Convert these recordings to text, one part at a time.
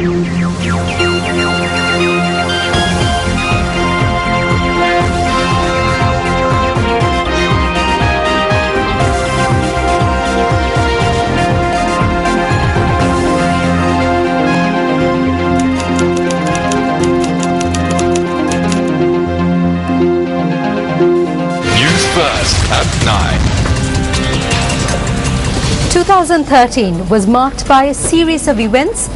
Newsfirst at 9. 2013 was marked by a series of events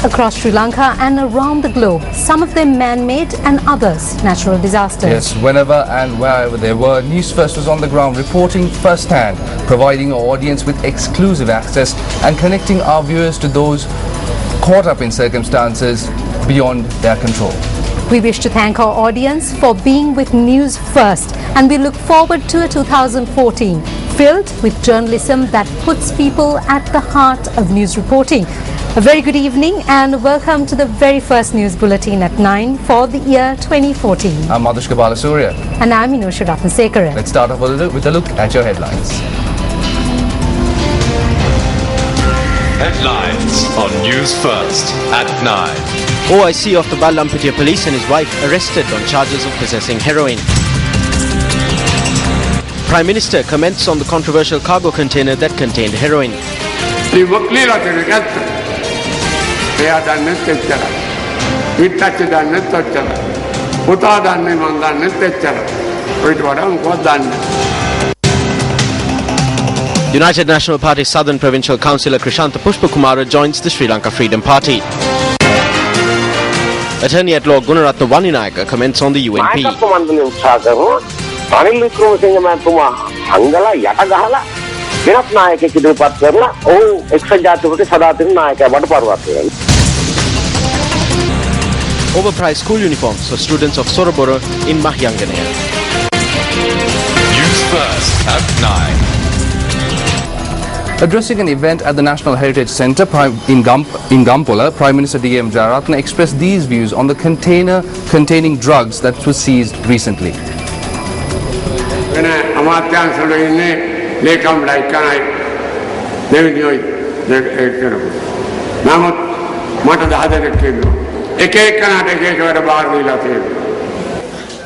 across Sri Lanka and around the globe, some of them man-made and others natural disasters. Yes, whenever and wherever they were, Newsfirst was on the ground reporting firsthand, providing our audience with exclusive access and connecting our viewers to those caught up in circumstances beyond their control. We wish to thank our audience for being with News First, and we look forward to a 2014 filled with journalism that puts people at the heart of news reporting. A very good evening and welcome to the very first news bulletin at 9 for the year 2014. I'm Madhushka Balasurya. And I'm Inusha Ratnasekara. Let's start off with a look at your headlines. Headlines on Newsfirst at 9. OIC of the Ballampitiya police and his wife arrested on charges of possessing heroin. Prime Minister comments on the controversial cargo container that contained heroin. United National Party Southern Provincial Councillor Krishantha Pushpakumara joins the Sri Lanka Freedom Party. Attorney at Law Gunaratna Waninayaka comments on the UNP. Overpriced school uniforms for students of Soroboro in Mahyanganaya. Newsfirst at 9. Addressing an event at the National Heritage Centre in Gampola, Prime Minister D.M. Jayaratne expressed these views on the container containing drugs that was seized recently.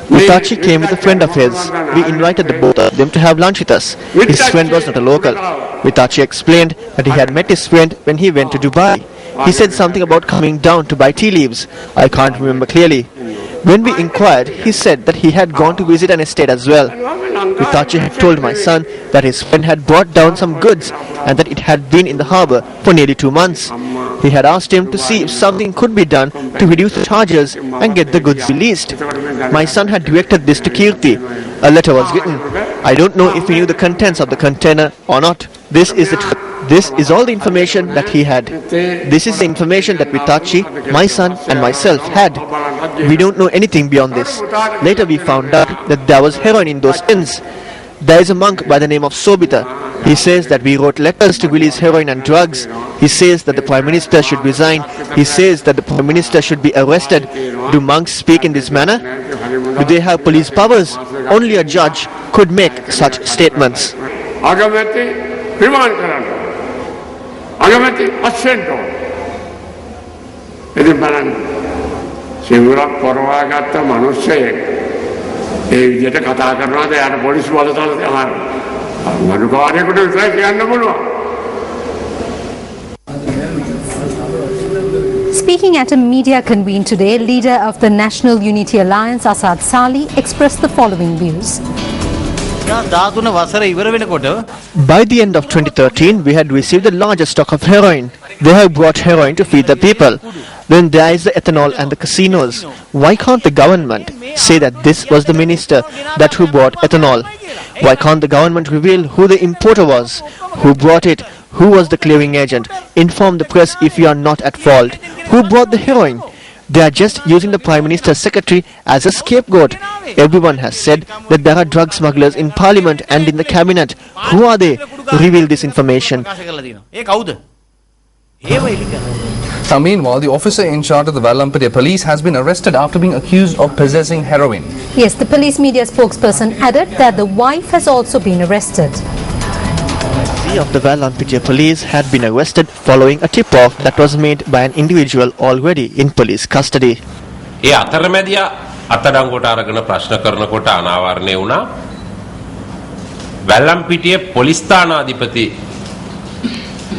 Vitachi came with a friend of his. We invited the both of them to have lunch with us. His friend was not a local. Vitachi explained that he had met his friend when he went to Dubai. He said something about coming down to buy tea leaves. I can't remember clearly. When we inquired, he said that he had gone to visit an estate as well. Vitachi had told my son that his friend had brought down some goods and that it had been in the harbour for nearly 2 months. He had asked him to see if something could be done to reduce the charges and get the goods released. My son had directed this to Kirti. A letter was written. I don't know if he knew the contents of the container or not. This is all the information that he had. This is the information that Vitachi, my son and myself had. We don't know anything beyond this. Later we found out that there was heroin in those tins. There is a monk by the name of Sobita. He says that we wrote letters to release heroin and drugs. He says that the Prime Minister should resign. He says that the Prime Minister should be arrested. Do monks speak in this manner? Do they have police powers? Only a judge could make such statements. Speaking at a media convene today, leader of the National Unity Alliance, Asad Sali, expressed the following views. By the end of 2013, we had received the largest stock of heroin. They have brought heroin to feed the people. Then there is the ethanol and the casinos. Why can't the government say that this was the minister that who brought ethanol? Why can't the government reveal who the importer was, who brought it, who was the clearing agent? Inform the press if you are not at fault. Who brought the heroin? They are just using the Prime Minister's secretary as a scapegoat. Everyone has said that there are drug smugglers in Parliament and in the cabinet. Who are they? Reveal this information. Now, meanwhile, the officer in charge of the Ballampitiya police has been arrested after being accused of possessing heroin. Yes, the police media spokesperson added that the wife has also been arrested. OIC of the Vallampitiya police had been arrested following a tip-off that was made by an individual already in police custody. ඒ අතරමැදියා අත්අඩංගුවට අරගෙන ප්‍රශ්න කරනකොට අනාවරණය වුණා. Wellampitiya police ස්ථානාධිපති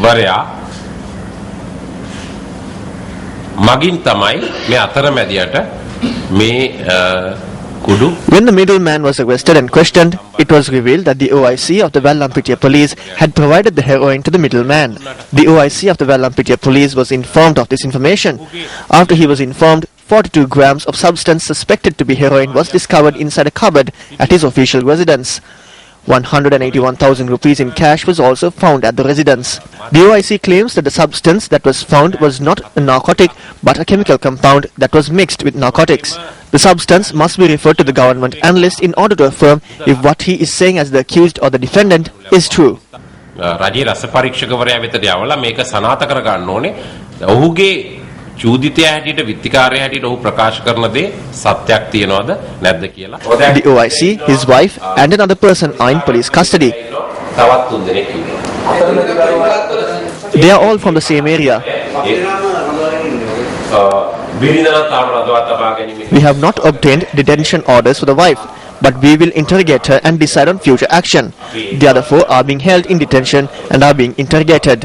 වරයා මගින් තමයි මේ අතරමැදියට මේ කුඩු. When the middleman was arrested and questioned, it was revealed that the OIC of the Vallampitiya police had provided the heroin to the middleman. The OIC of the Vallampitiya police was informed of this information. After he was informed, 42 grams of substance suspected to be heroin was discovered inside a cupboard at his official residence. 181,000 rupees in cash was also found at the residence. The OIC claims that the substance that was found was not a narcotic but a chemical compound that was mixed with narcotics. The substance must be referred to the government analyst in order to affirm if what he is saying as the accused or the defendant is true. රජයේ රස පරීක්ෂකවරයා වෙතට යවලා මේක සනාථ කර ගන්න ඕනේ. ඔහුගේ චූදිතයා හැටියට විත්තිකාරයා හැටියට ඔහු ප්‍රකාශ කරන දේ සත්‍යක් තියනවද නැද්ද කියලා. The OIC, his wife and another person are in police custody. තවත් 3 දෙනෙක් ඉන්නවා. They are all from the same area. We have not obtained detention orders for the wife, but we will interrogate her and decide on future action. The other 4 are being held in detention and are being interrogated.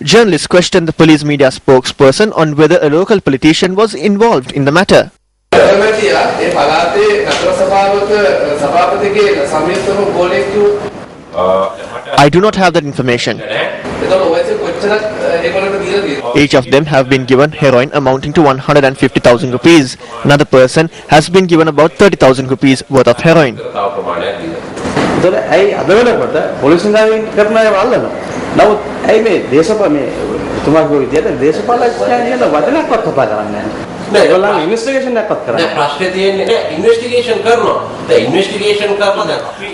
Journalists questioned the police media spokesperson on whether a local politician was involved in the matter. I do not have that information. Each of them have been given heroin amounting to 150,000 rupees. Another person has been given about 30,000 rupees worth of heroin.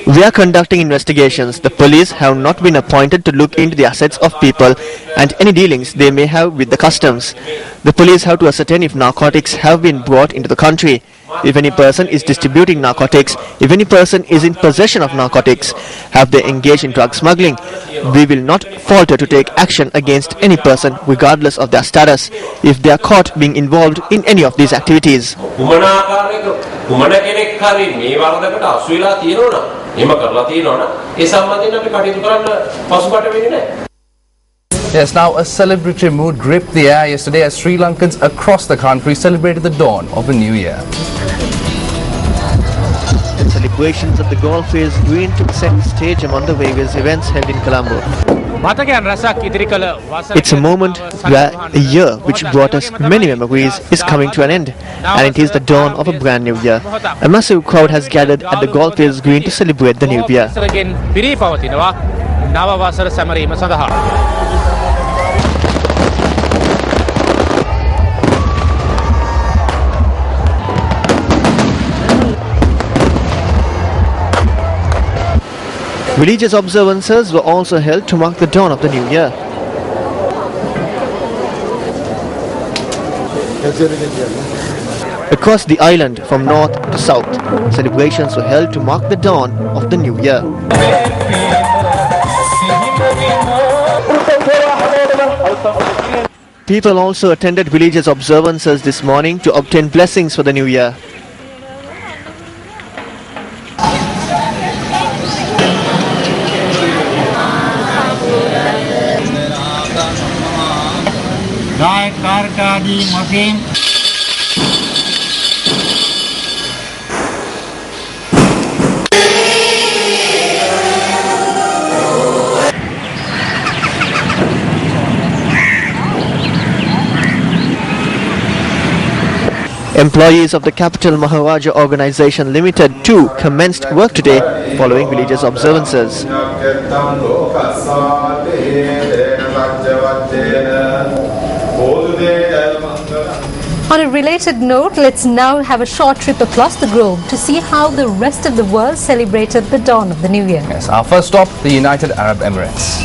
We are conducting investigations. The police have not been appointed to look into the assets of people and any dealings they may have with the customs. The police have to ascertain if narcotics have been brought into the country. If any person is distributing narcotics, if any person is in possession of narcotics, have they engaged in drug smuggling, we will not falter to take action against any person regardless of their status if they are caught being involved in any of these activities. Yes, now a celebratory mood gripped the air yesterday as Sri Lankans across the country celebrated the dawn of the new year. Celebrations at the golf is going to set the stage among the various events held in Colombo. It's a moment where a year which brought us many memories is coming to an end, and it is the dawn of a brand new year. A massive crowd has gathered at the golf fields green to celebrate the new year. Religious observances were also held to mark the dawn of the new year. Across the island from north to south, celebrations were held to mark the dawn of the new year. People also attended religious observances this morning to obtain blessings for the new year. Employees of the Capital Maharaja Organization Limited too commenced work today following religious observances. On a related note, let's now have a short trip across the globe to see how the rest of the world celebrated the dawn of the new year. Yes, our first stop, the United Arab Emirates.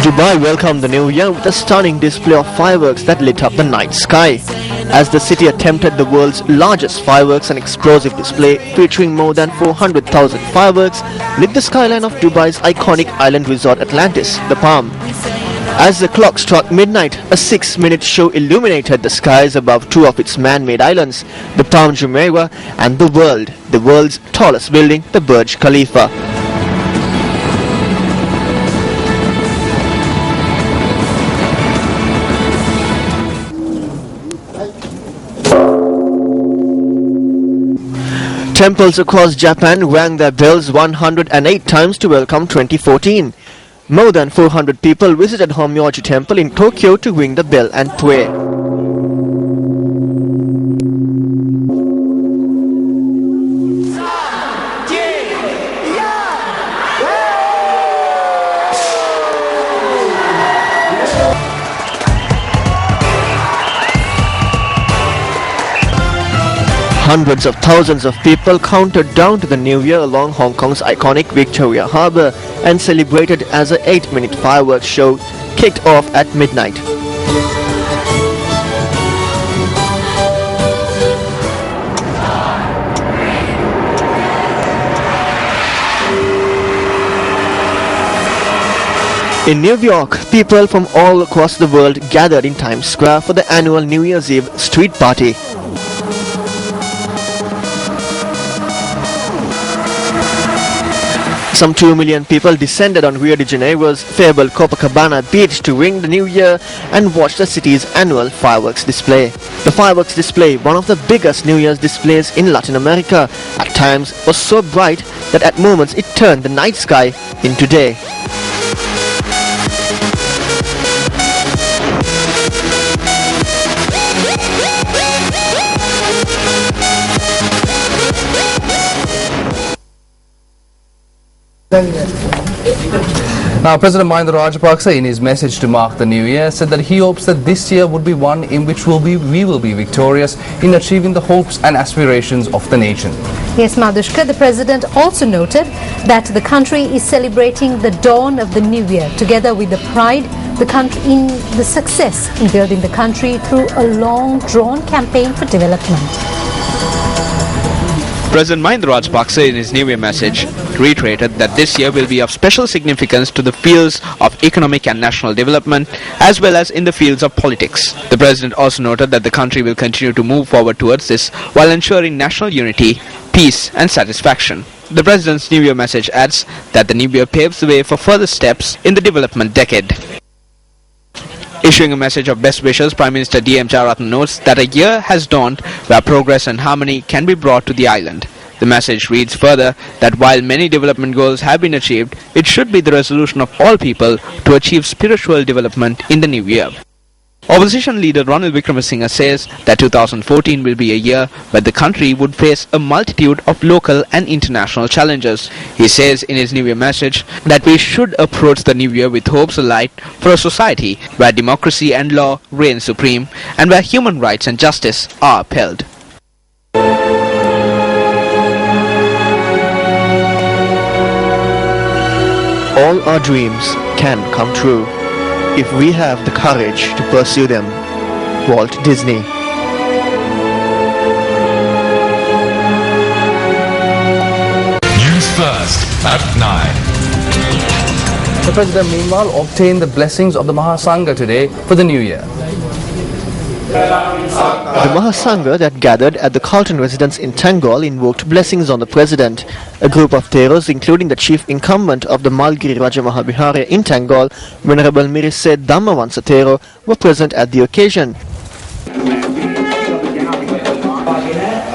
Dubai welcomed the new year with a stunning display of fireworks that lit up the night sky. as the city attempted the world's largest fireworks and explosive display featuring more than 400,000 fireworks lit the skyline of Dubai's iconic island resort Atlantis, the Palm. As the clock struck midnight, a 6-minute show illuminated the skies above two of its man-made islands, the Palm Jumeirah and the world's tallest building, the Burj Khalifa. Temples across Japan rang their bells 108 times to welcome 2014. More than 400 people visited Hommyoji Temple in Tokyo to ring the bell and pray. Hundreds of thousands of people counted down to the new year along Hong Kong's iconic Victoria Harbour and celebrated as a 8-minute fireworks show kicked off at midnight. In New York, people from all across the world gathered in Times Square for the annual New Year's Eve street party. Some 2 million people descended on Rio de Janeiro's fabled Copacabana beach to ring the new year and watch the city's annual fireworks display. The fireworks display, one of the biggest New Year's displays in Latin America, at times was so bright that at moments it turned the night sky into day. Now, President Mahinda Rajapaksa, in his message to mark the new year, said that he hopes that this year would be one in which we will be victorious in achieving the hopes and aspirations of the nation. Yes, Madhushka, the President also noted that the country is celebrating the dawn of the new year, together with the pride the country in the success in building the country through a long-drawn campaign for development. President Mahinda Rajapaksa, in his New Year message, reiterated that this year will be of special significance to the fields of economic and national development, as well as in the fields of politics. The President also noted that the country will continue to move forward towards this while ensuring national unity, peace and satisfaction. The President's New Year message adds that the New Year paves the way for further steps in the development decade. Issuing a message of best wishes, Prime Minister D.M. Jayaratne notes that a year has dawned where progress and harmony can be brought to the island. The message reads further that while many development goals have been achieved, it should be the resolution of all people to achieve spiritual development in the new year. Opposition leader Ranil Wickremesinghe says that 2014 will be a year where the country would face a multitude of local and international challenges. He says in his New Year message that we should approach the new year with hopes alight for a society where democracy and law reign supreme and where human rights and justice are upheld. All our dreams can come true if we have the courage to pursue them. Walt Disney. Newsfirst at 9. The President meanwhile obtained the blessings of the Mahasangha today for the new year. The Mahasangha that gathered at the Carlton residence in Tangol invoked blessings on the President. A group of Theros, including the chief incumbent of the Malgiri Raja Mahavihara in Tangol, Venerable Mirise Dhammavansa Thero, were present at the occasion.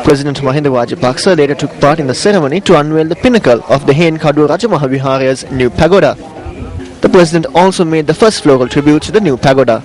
President Mahinda Rajapaksa later took part in the ceremony to unveil the pinnacle of the Henkadu Raja Mahavihara's new pagoda. The President also made the first floral tribute to the new pagoda.